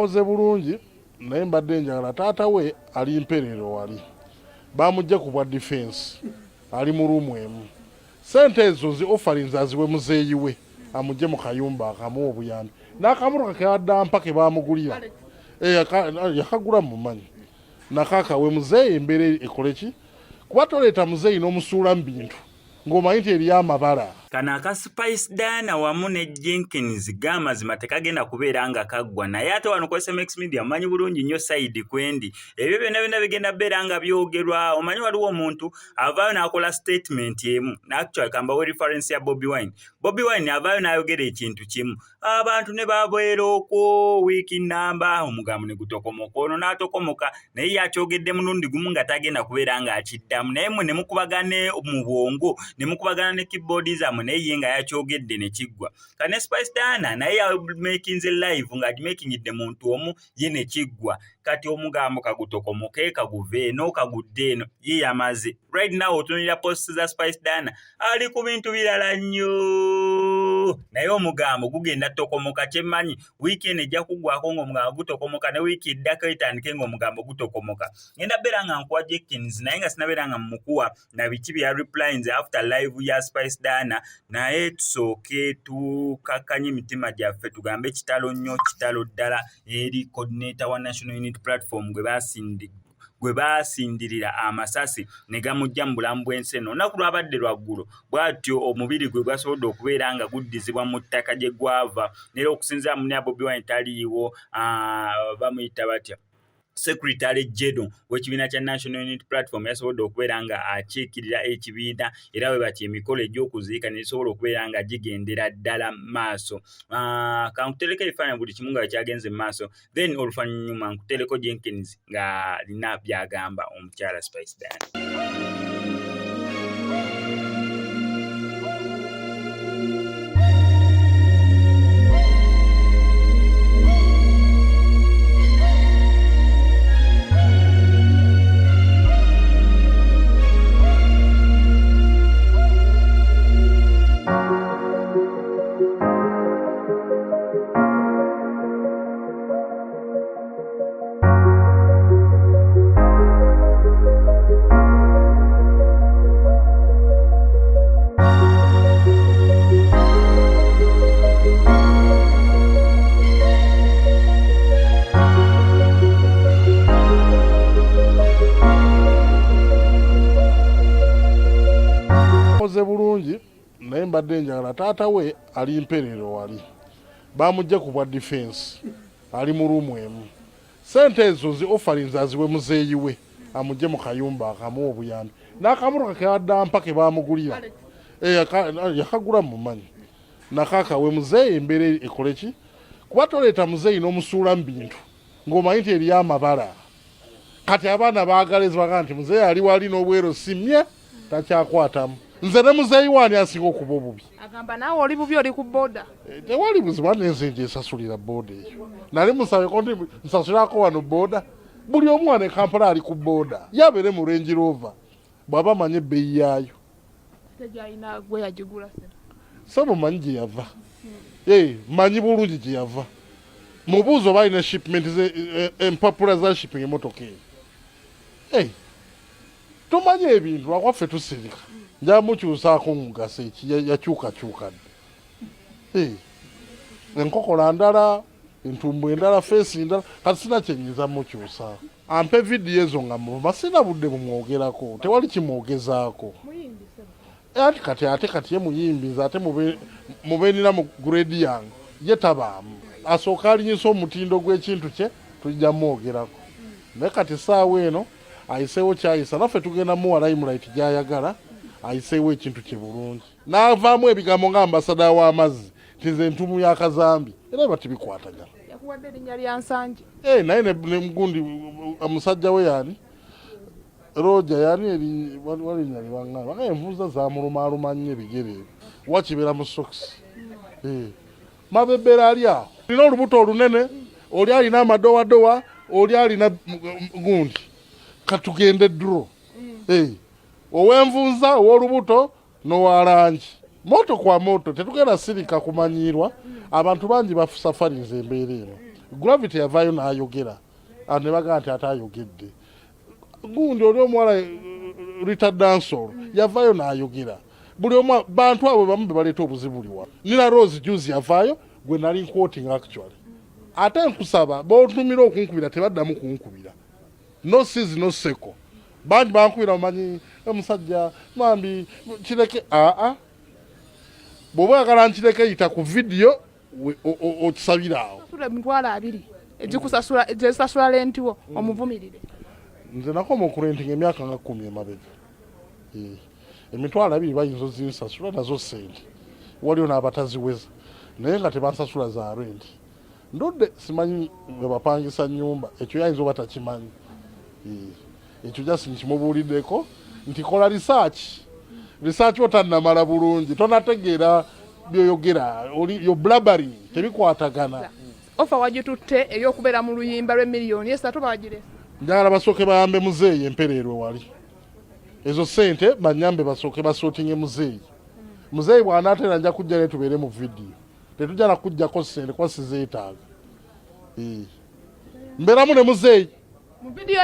mpoze bulungi naye mbadde njagala taata we ali mperero wali bamujja ku bwa defense ali mu ruumu emu sente ezo zi offerings aziwe muzeeyi we amugye mu kayumba akamuwa obuyambi n'akamotoka ke addampa ke baamugulira yakagula mumanyi nakakawe muzeeyi embeera ekole ki kuba toleeta muzeeyi n'omusuula mu bintu ng'omanyi nti eri amabala. Kano aka Spice Dana wamu ne Jinkens gamazima tekagenda kubeera nga kaggwa naye ate wano ku SMX Media mumanyi bulungi nnyo side kwendi ebyo byonna bigenda beera nga byogerwa. Omanyi waliwo omuntu avaayo n'akola statement emu actually kambawe reference ya Bobi Wine avaayo n'ayogera ekintu kimu abantu ne babeera okwo wiiki namba omugambo ne gutokomoka ono n'atokomoka naye yakyogedde mulundi gumu nga tagenda kubeera nga akiddamu naye mwe ne mukubagane mu bwongo ne mukubagana ne keyboard zammwe naye ye nga yakyogedde ne kiggwa. Kane Spice Dana naye makinze live nga agimakingidde muntu omu ye ne kiggwa kati omugambo kagutokomoke kaguve eno kagudde eno ye yamaze. Right now otunulira posts za Spice Dana ali ku bintu birala nnyo naye omugambo gugenda tokomoka kyemmanyi weekend ejja kuggwako ng'omugambo gutokomoka ne wiiki eddako etandike ng'omugambo gutokomoka. Ngenda beera nga nkuwa Jinkens naye nga sinabeera nga mmukuwa na biki bya replines after live ya Spice Dana naye tusooke tukakanye emitima gyaffe tugambe kitalo nnyo kitalo ddala eri coordinator wa National Unity Platform gwe baasindirira amasasi ne gamujja mu bulamu bw'ensi eno. Olunaku lwabadde lwaggulu bw'atyo omubiri gwe gwasobodde okubeera nga guddizibwa mu ttaka gye gwava neera okusinziira mu Bobi Wine taliiwo bamuyita batya Secretary General w'ekibiina kya National Unity Platform yasobodde okubeera nga akiikirira ekibiina era bwe bati emikolo egy'okuziika ne gisobola okubeera nga gigendera ddala maaso. Kankutereko ebifaananyi buli kimu nga kyagenze mu maaso then oluvannyuma nkutereko Jinkens nga alina byagamba omukyala Spice Dana. Bulungi naye mbadde njagala taata we ali mperero wali bamujja ku bwa defense ali mu ruumu emu sente ezo zi offerings aziwe muzeeyi we amugye mu kayumba akamuwa obuyambi n'akamotoka ke addampa ke baamugulira yakagula mumanyi nakakawe muzeeyi embeera ekole ki kuba toleeta muzeeyi n'omusuula mu bintu ng'omanyi nti eri amabala kati abaana baagala ezibaga nti muzeeyi ali wali n'obwero simye takyakwatamu. Nze ne muzeeyi wani asinga okuba obubi. Agamba naawe oli bubi oli ku booda. Tewali buzibu nenze nje esasulira booda eyo. Nali musabe konti nsasulirako wano booda. Buli omu wano e Kampala ali ku booda. Yabeere mu Range Rover. Bw'aba manye ebbeeyi yaayo. Tegyalina gwe yagigula se. Sabo manyi gye yava. Manyi bulungi gye yava. Mubuuzo balina shipment empapula za shipping emmotoka eyo. Tumanyi ebintu akwaffe tusirika. Njamukyusaako mugasa yakyukakyukadde. Enkokola ndala, entumbu endala, feesi ndala, kati sina kyenyiza mukyusa. Ampe vidiyo ezo nga muba sina budde bumwogerako, tewali kimwogezaako. Ate kati ye muyimbi, ate mubeenira mu grade yange, ye tabaamu. Asooka alinyisa omutindo gw'ekintu kye, tujja mwogerako. Naye kati saawa eno, ayiseewo kyayisa, naffe tugenda muwa limelight gy'ayagala. Ayiseewo ekintu kye bulungi n'avaamu ebigambo nga ambasada w'amazzi nti entumu ya Kazambi era bati bikwatagana. Yakuwadde erinnya lya Nsanje. Naye ne mugundi omusajja we yani Roja yani wali nyali wangana envuza za mulumaaluma nnyo ebigere wakibeera mu socks. Mabebera ali awo olina olubuto olunene oli alina amadowadowa oli alina gundi katugende dro. Owenvunza ow'olubuto n'owalangi moto kwa moto tetugenda sirika kumanyirwa abantu bangi bafusafariza embeera eno Gravity yavaayo n'ayogera ne bagamba nti atayogedde. Gundi oli omuwala Rita Dansol yavaayo n'ayogera. Buli omu bantu abo bamu be baleeta obuzibu liwa. Nina Rose Juice yavaayo gwe nali quoting actually. Ate nkusaba b'otumira okunkubira tebaddamu kunkubira. No season no seko. Bantu bankubira omanyi omusajja mambi kireke bw'oba oyagala nkireke yita ku video okisabira awo. Sasula emitwalo 2 ezikusasula ezisasula lentiwo omuvumirire. Nze nakoma okurentinga emyaka nga 10 emabega. Emitwalo 2 bayinza ozinsasula nazo sente. Waliwo n'abataziweza naye nga tebansasula za rent. Ndodde simanyi bwe bapangisa nnyumba ekyo yayinza oba takimanyi. Ekyo jasi nkimubuuliddeko nti kola research otannamala bulungi tonategeera byoyogera yo blabbering tebikwatagana. Ofa wagitutte ey'okubeera mu luyimba lwe miliyoni esatu bagiresa. Njagala basooke bayambe muzeeyi empereerwe wali. Ezo sente banyambe basooke basootinge muzeeyi. Muzeeyi bw'anaatera nja kujja ne tubeere mu vidiyo. Tetujja na kujjako sente kwa sizeetaaga. Mbeeramu ne muzeeyi. Mu vidiyo